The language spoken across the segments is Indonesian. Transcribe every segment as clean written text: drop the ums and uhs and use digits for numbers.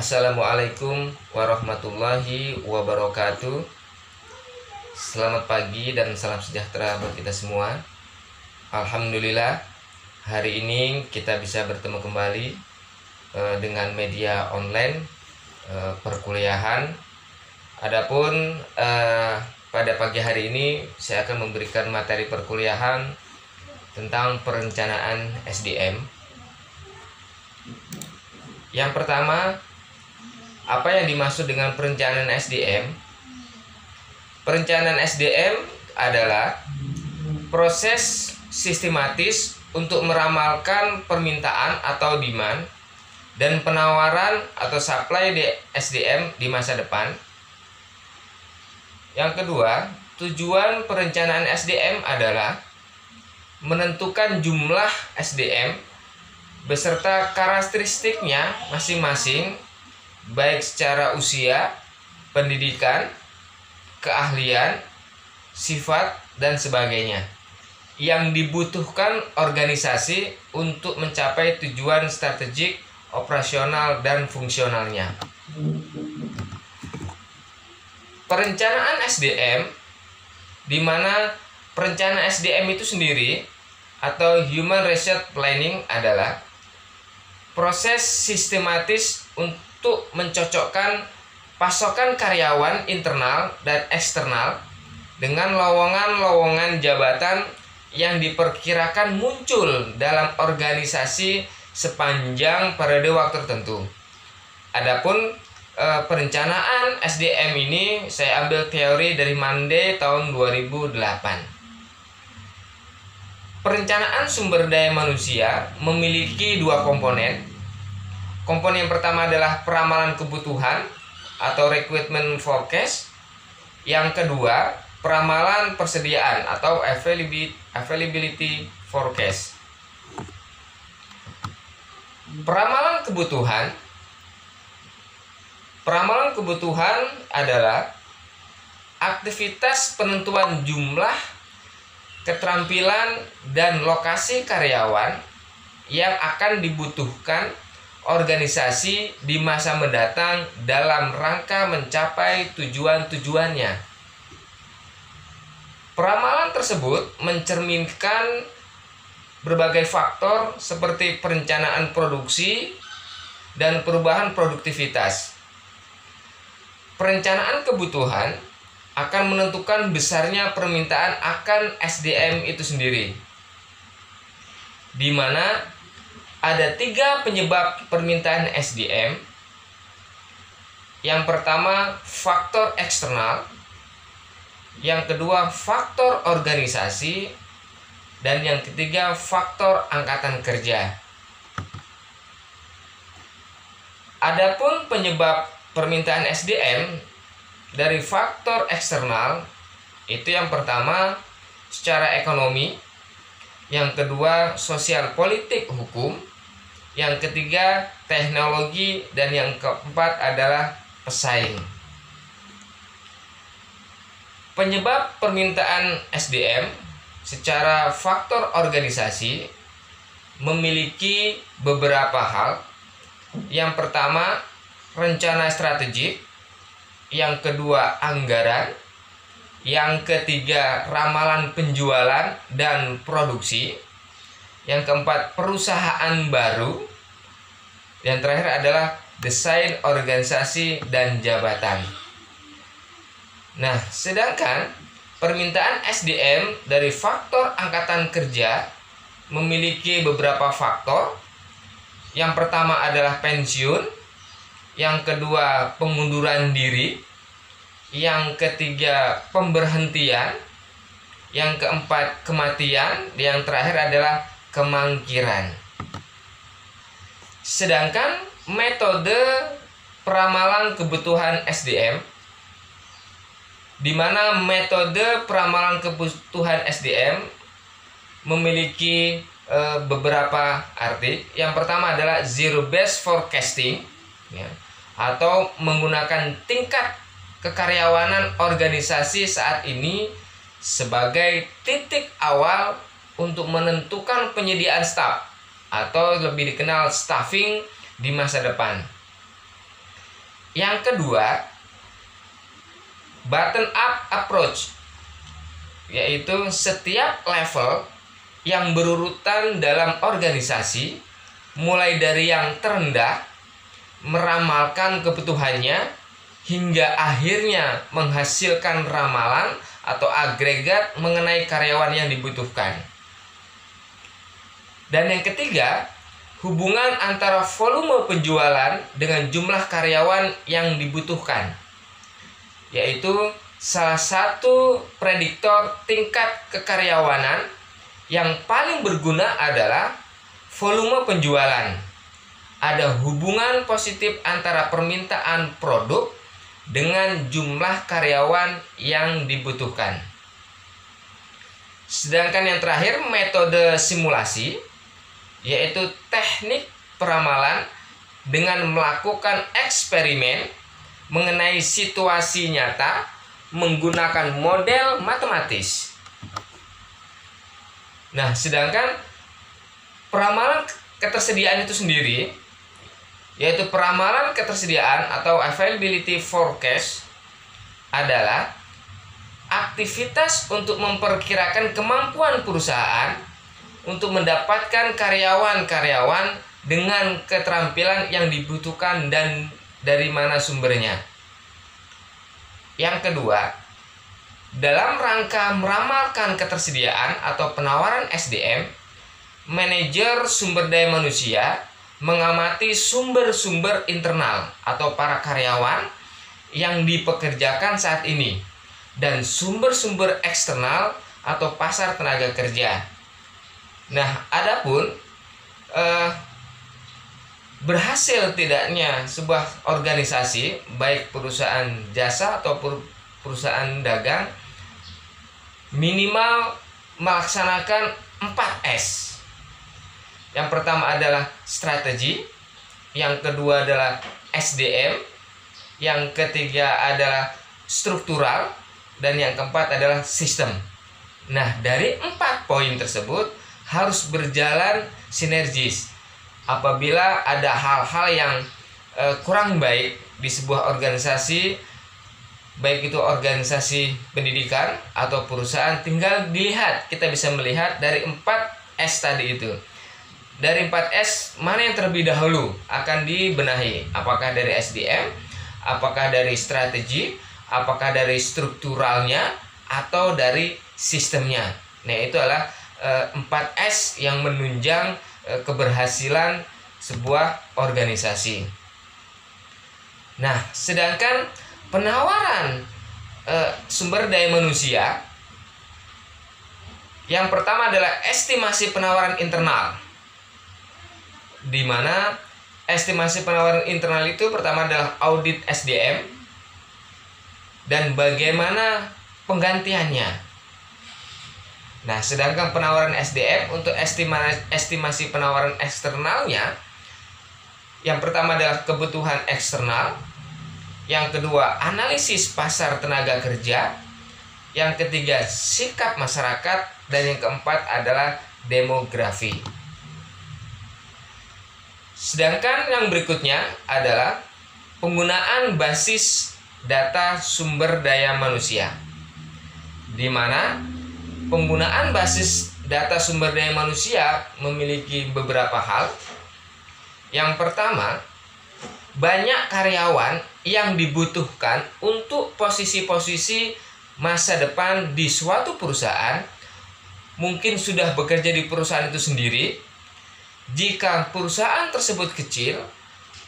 Assalamualaikum warahmatullahi wabarakatuh. Selamat pagi dan salam sejahtera buat kita semua. Alhamdulillah, hari ini kita bisa bertemu kembali dengan media online perkuliahan. Adapun pada pagi hari ini saya akan memberikan materi perkuliahan tentang perencanaan SDM. Yang pertama, apa yang dimaksud dengan perencanaan SDM? Perencanaan SDM adalah proses sistematis untuk meramalkan permintaan atau demand dan penawaran atau supply di SDM di masa depan. Yang kedua, tujuan perencanaan SDM adalah menentukan jumlah SDM beserta karakteristiknya masing-masing, baik secara usia, pendidikan, keahlian, sifat, dan sebagainya, yang dibutuhkan organisasi untuk mencapai tujuan strategik, operasional, dan fungsionalnya. Perencanaan SDM, di mana perencanaan SDM itu sendiri atau Human Resource Planning adalah proses sistematis untuk mencocokkan pasokan karyawan internal dan eksternal dengan lowongan-lowongan jabatan yang diperkirakan muncul dalam organisasi sepanjang periode waktu tertentu. Adapun perencanaan SDM ini saya ambil teori dari Monday tahun 2008. Perencanaan sumber daya manusia memiliki dua komponen. Komponen yang pertama adalah peramalan kebutuhan atau requirement forecast. Yang kedua, peramalan persediaan atau availability forecast. Peramalan kebutuhan adalah aktivitas penentuan jumlah, keterampilan, dan lokasi karyawan yang akan dibutuhkan organisasi di masa mendatang dalam rangka mencapai tujuan-tujuannya. Peramalan tersebut mencerminkan berbagai faktor seperti perencanaan produksi dan perubahan produktivitas. Perencanaan kebutuhan akan menentukan besarnya permintaan akan SDM itu sendiri, di mana ada 3 penyebab permintaan SDM. Yang pertama, faktor eksternal. Yang kedua, faktor organisasi. Dan yang ketiga, faktor angkatan kerja. Adapun penyebab permintaan SDM dari faktor eksternal, itu yang pertama secara ekonomi, yang kedua sosial politik hukum, yang ketiga teknologi, dan yang keempat adalah pesaing. Penyebab permintaan SDM secara faktor organisasi memiliki beberapa hal. Yang pertama, rencana strategik. Yang kedua, anggaran. Yang ketiga, ramalan penjualan dan produksi. Yang keempat, perusahaan baru. Yang terakhir adalah desain organisasi dan jabatan. Nah, sedangkan permintaan SDM dari faktor angkatan kerja memiliki beberapa faktor. Yang pertama adalah pensiun. Yang kedua, pengunduran diri. Yang ketiga, pemberhentian. Yang keempat, kematian. Yang terakhir adalah kemangkiran. Sedangkan metode peramalan kebutuhan SDM, di mana metode peramalan kebutuhan SDM memiliki beberapa arti. Yang pertama adalah zero based forecasting, ya, atau menggunakan tingkat kekaryawanan organisasi saat ini sebagai titik awal untuk menentukan penyediaan staf atau lebih dikenal staffing di masa depan. Yang kedua, bottom up approach, yaitu setiap level yang berurutan dalam organisasi, mulai dari yang terendah, meramalkan kebutuhannya, hingga akhirnya menghasilkan ramalan atau agregat mengenai karyawan yang dibutuhkan. Dan yang ketiga, hubungan antara volume penjualan dengan jumlah karyawan yang dibutuhkan, yaitu salah satu prediktor tingkat kekaryawanan yang paling berguna adalah volume penjualan. Ada hubungan positif antara permintaan produk dengan jumlah karyawan yang dibutuhkan. Sedangkan yang terakhir, metode simulasi, yaitu teknik peramalan dengan melakukan eksperimen mengenai situasi nyata menggunakan model matematis. Nah, sedangkan peramalan ketersediaan itu sendiri, yaitu peramalan ketersediaan atau availability forecast, adalah aktivitas untuk memperkirakan kemampuan perusahaan untuk mendapatkan karyawan-karyawan dengan keterampilan yang dibutuhkan dan dari mana sumbernya. Yang kedua, dalam rangka meramalkan ketersediaan atau penawaran SDM, manajer sumber daya manusia mengamati sumber-sumber internal atau para karyawan yang dipekerjakan saat ini dan sumber-sumber eksternal atau pasar tenaga kerja. Nah, adapun berhasil tidaknya sebuah organisasi, baik perusahaan jasa atau perusahaan dagang, minimal melaksanakan 4S. Yang pertama adalah strategi, yang kedua adalah SDM, yang ketiga adalah struktural, dan yang keempat adalah sistem. Nah, dari 4 poin tersebut harus berjalan sinergis. Apabila ada hal-hal yang kurang baik di sebuah organisasi, baik itu organisasi pendidikan atau perusahaan, tinggal dilihat, kita bisa melihat dari 4S tadi itu. Dari 4S, mana yang terlebih dahulu akan dibenahi? Apakah dari SDM, apakah dari strategi, apakah dari strukturalnya, atau dari sistemnya? Nah, itu adalah 4S yang menunjang keberhasilan sebuah organisasi. Nah, sedangkan penawaran sumber daya manusia, yang pertama adalah estimasi penawaran internal, di mana estimasi penawaran internal itu pertama adalah audit SDM dan bagaimana penggantiannya. Nah, sedangkan penawaran SDM untuk estimasi penawaran eksternalnya, yang pertama adalah kebutuhan eksternal, yang kedua analisis pasar tenaga kerja, yang ketiga sikap masyarakat, dan yang keempat adalah demografi. Sedangkan yang berikutnya adalah penggunaan basis data sumber daya manusia, di mana penggunaan basis data sumber daya manusia memiliki beberapa hal. Yang pertama, banyak karyawan yang dibutuhkan untuk posisi-posisi masa depan di suatu perusahaan, mungkin sudah bekerja di perusahaan itu sendiri. Jika perusahaan tersebut kecil,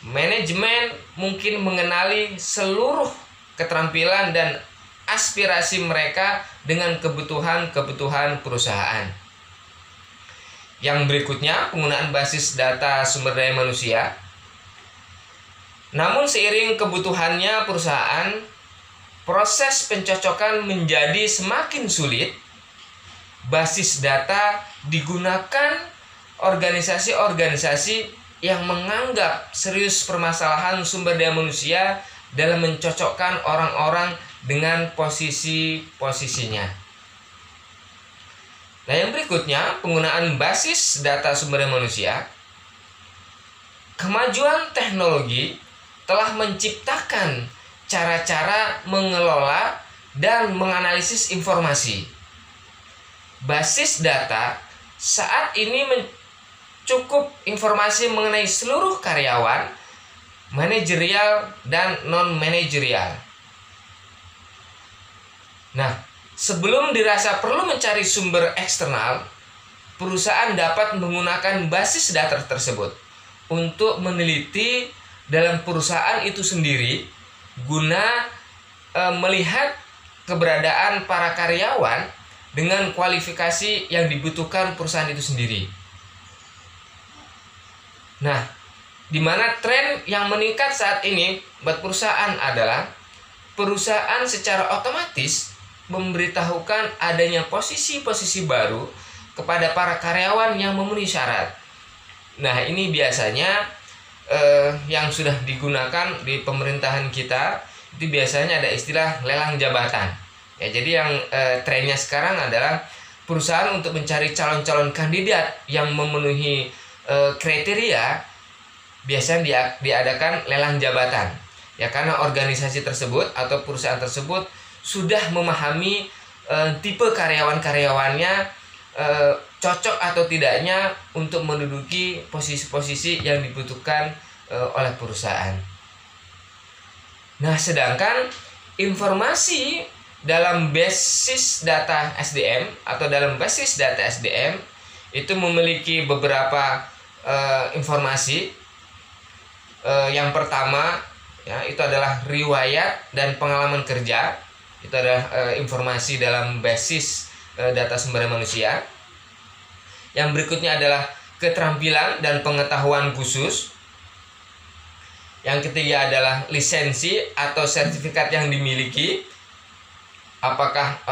manajemen mungkin mengenali seluruh keterampilan dan aspirasi mereka dengan kebutuhan-kebutuhan perusahaan. Yang berikutnya, penggunaan basis data sumber daya manusia. Namun seiring kebutuhannya perusahaan, proses pencocokan menjadi semakin sulit. Basis data digunakan organisasi-organisasi yang menganggap serius permasalahan sumber daya manusia dalam mencocokkan orang-orang dengan posisi-posisinya. Nah, yang berikutnya, penggunaan basis data sumber daya manusia. Kemajuan teknologi telah menciptakan cara-cara mengelola dan menganalisis informasi. Basis data saat ini cukup informasi mengenai seluruh karyawan, manajerial dan non-manajerial. Nah, sebelum dirasa perlu mencari sumber eksternal, perusahaan dapat menggunakan basis data tersebut untuk meneliti dalam perusahaan itu sendiri guna melihat keberadaan para karyawan dengan kualifikasi yang dibutuhkan perusahaan itu sendiri. Nah, di mana tren yang meningkat saat ini buat perusahaan adalah perusahaan secara otomatis memberitahukan adanya posisi-posisi baru kepada para karyawan yang memenuhi syarat. Nah, ini biasanya yang sudah digunakan di pemerintahan kita itu biasanya ada istilah lelang jabatan. Ya, jadi yang trennya sekarang adalah perusahaan untuk mencari calon-calon kandidat yang memenuhi kriteria biasanya diadakan lelang jabatan. Ya, karena organisasi tersebut atau perusahaan tersebut sudah memahami tipe karyawan-karyawannya cocok atau tidaknya untuk menduduki posisi-posisi yang dibutuhkan oleh perusahaan. Nah, sedangkan informasi dalam basis data SDM atau dalam basis data SDM itu memiliki beberapa informasi. Yang pertama, ya, itu adalah riwayat dan pengalaman kerja. Itu adalah informasi dalam basis data sumber daya manusia. Yang berikutnya adalah keterampilan dan pengetahuan khusus. Yang ketiga adalah lisensi atau sertifikat yang dimiliki. Apakah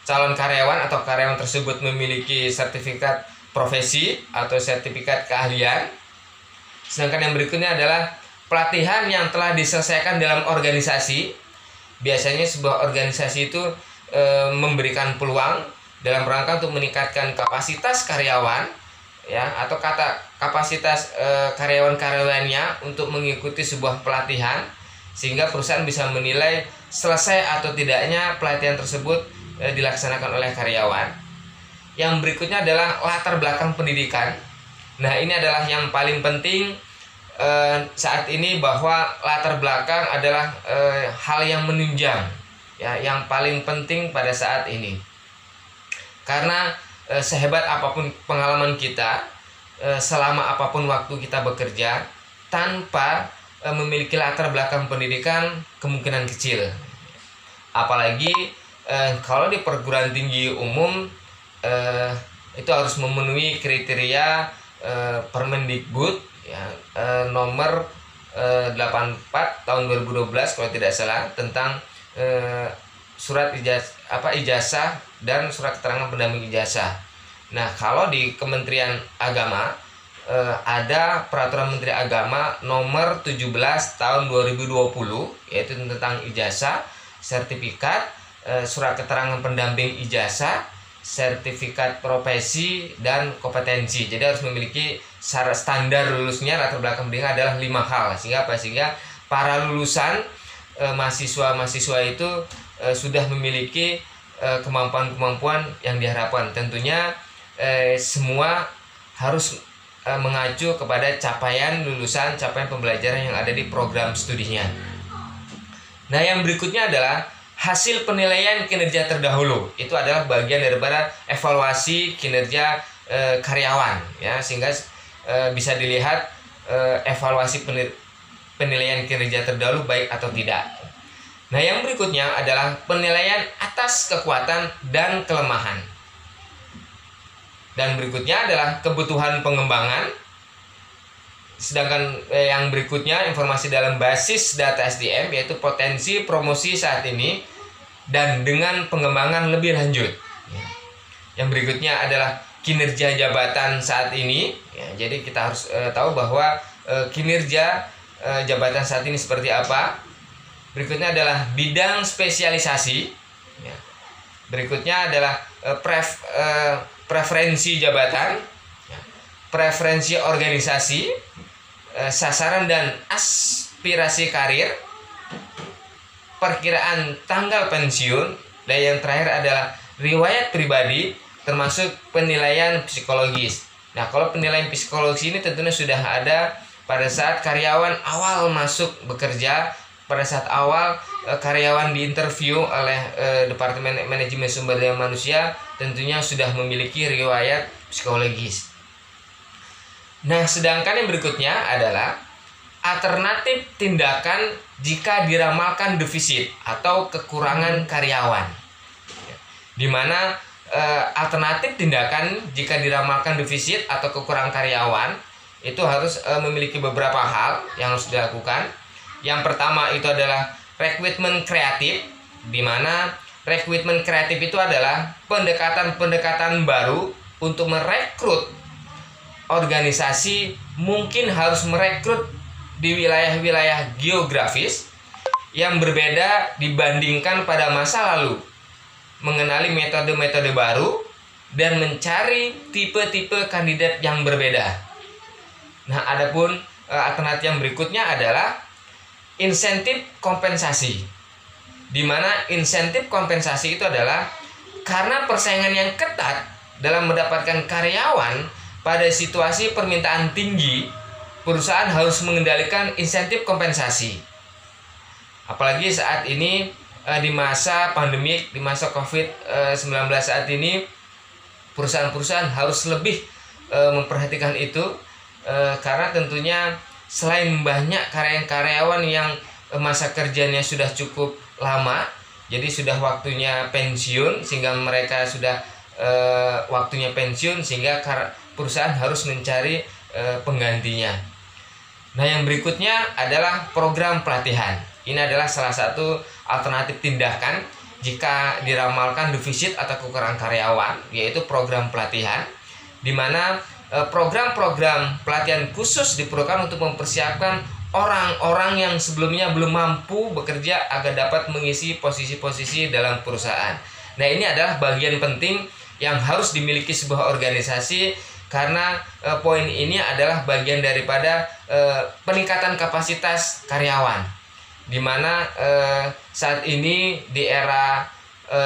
calon karyawan atau karyawan tersebut memiliki sertifikat profesi atau sertifikat keahlian. Sedangkan yang berikutnya adalah pelatihan yang telah diselesaikan dalam organisasi. Biasanya sebuah organisasi itu memberikan peluang dalam rangka untuk meningkatkan kapasitas karyawan, ya, atau kapasitas karyawan-karyawannya untuk mengikuti sebuah pelatihan sehingga perusahaan bisa menilai selesai atau tidaknya pelatihan tersebut dilaksanakan oleh karyawan. Yang berikutnya adalah latar belakang pendidikan. Nah, ini adalah yang paling penting saat ini, bahwa latar belakang adalah hal yang menunjang, ya, yang paling penting pada saat ini. Karena sehebat apapun pengalaman kita, selama apapun waktu kita bekerja, tanpa memiliki latar belakang pendidikan kemungkinan kecil. Apalagi kalau di perguruan tinggi umum itu harus memenuhi kriteria Permendikbud, ya, nomor 84 tahun 2012 kalau tidak salah, tentang surat ijazah dan surat keterangan pendamping ijazah. Nah, kalau di Kementerian Agama ada Peraturan Menteri Agama nomor 17 tahun 2020, yaitu tentang ijazah, sertifikat, surat keterangan pendamping ijazah, sertifikat profesi dan kompetensi. Jadi harus memiliki syarat standar lulusnya, latar belakang pendidikan adalah 5 hal. Sehingga para lulusan mahasiswa itu sudah memiliki kemampuan-kemampuan yang diharapkan. Tentunya semua harus mengacu kepada capaian lulusan, capaian pembelajaran yang ada di program studinya. Nah, yang berikutnya adalah hasil penilaian kinerja terdahulu. Itu adalah bagian daripada evaluasi kinerja karyawan, ya, sehingga bisa dilihat evaluasi penilaian kinerja terdahulu baik atau tidak. Nah, yang berikutnya adalah penilaian atas kekuatan dan kelemahan. Dan berikutnya adalah kebutuhan pengembangan. Sedangkan yang berikutnya informasi dalam basis data SDM, yaitu potensi promosi saat ini dan dengan pengembangan lebih lanjut. Yang berikutnya adalah kinerja jabatan saat ini. Ya, jadi kita harus tahu bahwa kinerja jabatan saat ini seperti apa. Berikutnya adalah bidang spesialisasi. Ya. Berikutnya adalah preferensi jabatan, ya, preferensi organisasi, sasaran dan aspirasi aspirasi karir, perkiraan tanggal pensiun, dan yang terakhir adalah riwayat pribadi termasuk penilaian psikologis. Nah, kalau penilaian psikologis ini tentunya sudah ada pada saat karyawan awal masuk bekerja, pada saat awal karyawan diinterview oleh Departemen Manajemen Sumber Daya Manusia, tentunya sudah memiliki riwayat psikologis. Nah, sedangkan yang berikutnya adalah alternatif tindakan jika diramalkan defisit atau kekurangan karyawan. Di mana alternatif tindakan jika diramalkan defisit atau kekurangan karyawan itu harus memiliki beberapa hal yang harus dilakukan. Yang pertama itu adalah rekrutmen kreatif, di mana rekrutmen kreatif itu adalah pendekatan-pendekatan baru untuk merekrut organisasi. Mungkin harus merekrut di wilayah-wilayah geografis yang berbeda dibandingkan pada masa lalu, mengenali metode-metode baru, dan mencari tipe-tipe kandidat yang berbeda. Nah, adapun alternatif yang berikutnya adalah insentif kompensasi, di mana insentif kompensasi itu adalah karena persaingan yang ketat dalam mendapatkan karyawan pada situasi permintaan tinggi, perusahaan harus mengendalikan insentif kompensasi. Apalagi saat ini di masa pandemik, di masa COVID-19 saat ini, perusahaan-perusahaan harus lebih memperhatikan itu, karena tentunya selain banyak karyawan yang masa kerjanya sudah cukup lama, jadi sudah waktunya pensiun, sehingga mereka sudah waktunya pensiun, sehingga perusahaan harus mencari penggantinya. Nah, yang berikutnya adalah program pelatihan. Ini adalah salah satu alternatif tindakan jika diramalkan defisit atau kekurangan karyawan, yaitu program pelatihan, di mana program-program pelatihan khusus diperlukan untuk mempersiapkan orang-orang yang sebelumnya belum mampu bekerja agar dapat mengisi posisi-posisi dalam perusahaan. Nah, ini adalah bagian penting yang harus dimiliki sebuah organisasi, karena poin ini adalah bagian daripada peningkatan kapasitas karyawan, di mana saat ini di era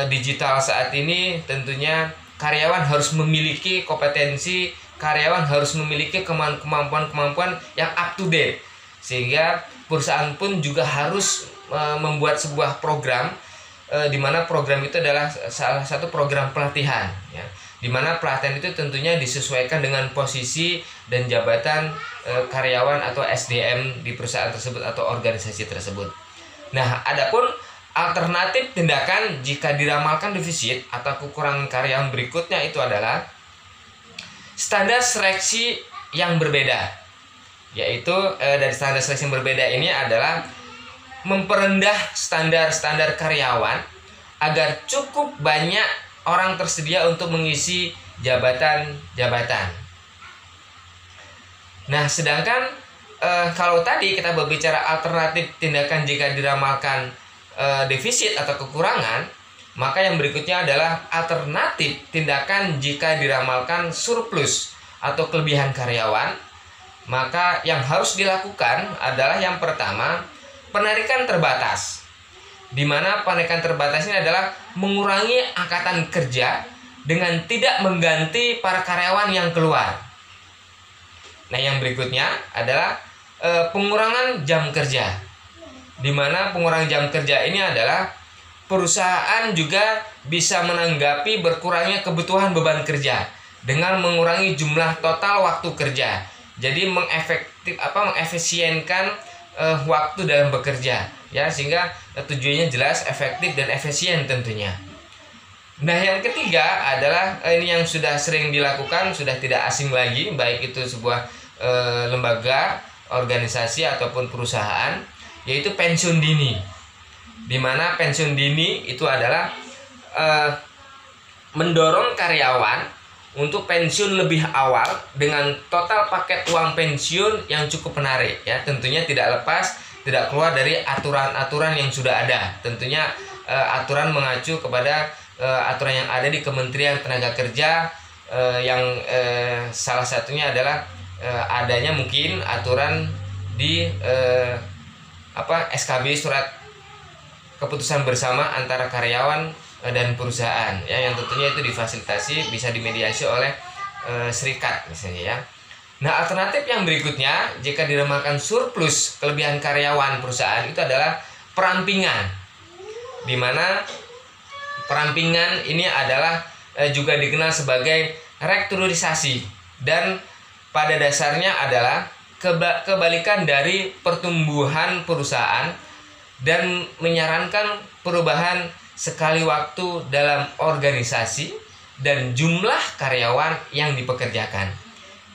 digital saat ini tentunya karyawan harus memiliki kompetensi, karyawan harus memiliki kemampuan-kemampuan yang up to date, sehingga perusahaan pun juga harus membuat sebuah program, di mana program itu adalah salah satu program pelatihan, ya, di mana pelatihan itu tentunya disesuaikan dengan posisi dan jabatan karyawan atau SDM di perusahaan tersebut atau organisasi tersebut. Nah, adapun alternatif tindakan jika diramalkan defisit atau kekurangan karyawan berikutnya itu adalah standar seleksi yang berbeda, yaitu dari standar seleksi yang berbeda ini adalah memperendah standar-standar karyawan agar cukup banyak orang tersedia untuk mengisi jabatan-jabatan. Nah, sedangkan kalau tadi kita berbicara alternatif tindakan jika diramalkan defisit atau kekurangan, maka yang berikutnya adalah alternatif tindakan jika diramalkan surplus atau kelebihan karyawan. Maka yang harus dilakukan adalah yang pertama, penarikan terbatas, di mana penarikan terbatas ini adalah mengurangi angkatan kerja dengan tidak mengganti para karyawan yang keluar. Nah, yang berikutnya adalah pengurangan jam kerja, di mana pengurangan jam kerja ini adalah perusahaan juga bisa menanggapi berkurangnya kebutuhan beban kerja dengan mengurangi jumlah total waktu kerja. Jadi mengefisienkan waktu dalam bekerja, ya, sehingga tujuannya jelas, efektif dan efisien tentunya. Nah, yang ketiga adalah ini yang sudah sering dilakukan, sudah tidak asing lagi, baik itu sebuah lembaga, organisasi ataupun perusahaan, yaitu pensiun dini. Di mana pensiun dini itu adalah mendorong karyawan untuk pensiun lebih awal dengan total paket uang pensiun yang cukup menarik, ya, tentunya tidak keluar dari aturan-aturan yang sudah ada. Tentunya aturan mengacu kepada aturan yang ada di Kementerian Tenaga Kerja, yang salah satunya adalah adanya mungkin aturan di SKB, surat keputusan bersama antara karyawan dan perusahaan ya, yang tentunya itu difasilitasi, bisa dimediasi oleh serikat misalnya ya. Nah, alternatif yang berikutnya jika diremakan surplus kelebihan karyawan perusahaan itu adalah perampingan, di mana perampingan ini adalah juga dikenal sebagai restrukturisasi, dan pada dasarnya adalah kebalikan dari pertumbuhan perusahaan dan menyarankan perubahan sekali waktu dalam organisasi dan jumlah karyawan yang dipekerjakan.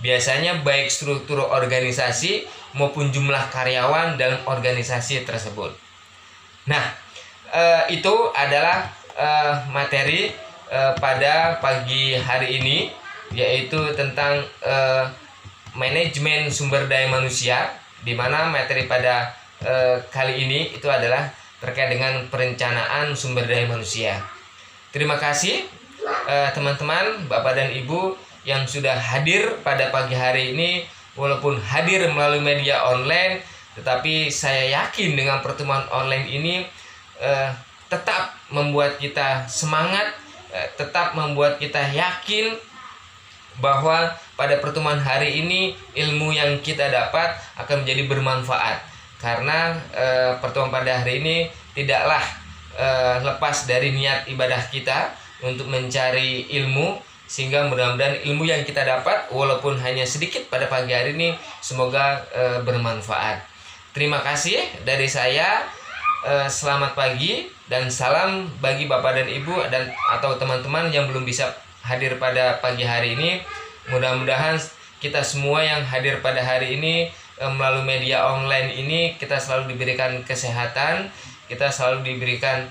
Biasanya baik struktur organisasi maupun jumlah karyawan dalam organisasi tersebut. Nah, itu adalah materi pada pagi hari ini, yaitu tentang manajemen sumber daya manusia, di mana materi pada kali ini itu adalah terkait dengan perencanaan sumber daya manusia. Terima kasih teman-teman, Bapak dan Ibu yang sudah hadir pada pagi hari ini, walaupun hadir melalui media online, tetapi saya yakin dengan pertemuan online ini tetap membuat kita semangat, tetap membuat kita yakin bahwa pada pertemuan hari ini ilmu yang kita dapat akan menjadi bermanfaat, karena pertemuan pada hari ini tidaklah lepas dari niat ibadah kita untuk mencari ilmu, sehingga mudah-mudahan ilmu yang kita dapat walaupun hanya sedikit pada pagi hari ini semoga bermanfaat. Terima kasih dari saya, selamat pagi dan salam bagi Bapak dan Ibu dan atau teman-teman yang belum bisa hadir pada pagi hari ini. Mudah-mudahan kita semua yang hadir pada hari ini melalui media online ini kita selalu diberikan kesehatan, kita selalu diberikan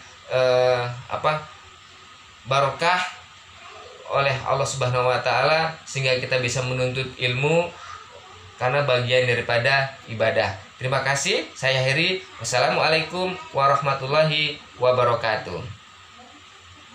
barokah oleh Allah Subhanahu wa taala, sehingga kita bisa menuntut ilmu karena bagian daripada ibadah. Terima kasih, saya Heri. Wassalamualaikum warahmatullahi wabarakatuh.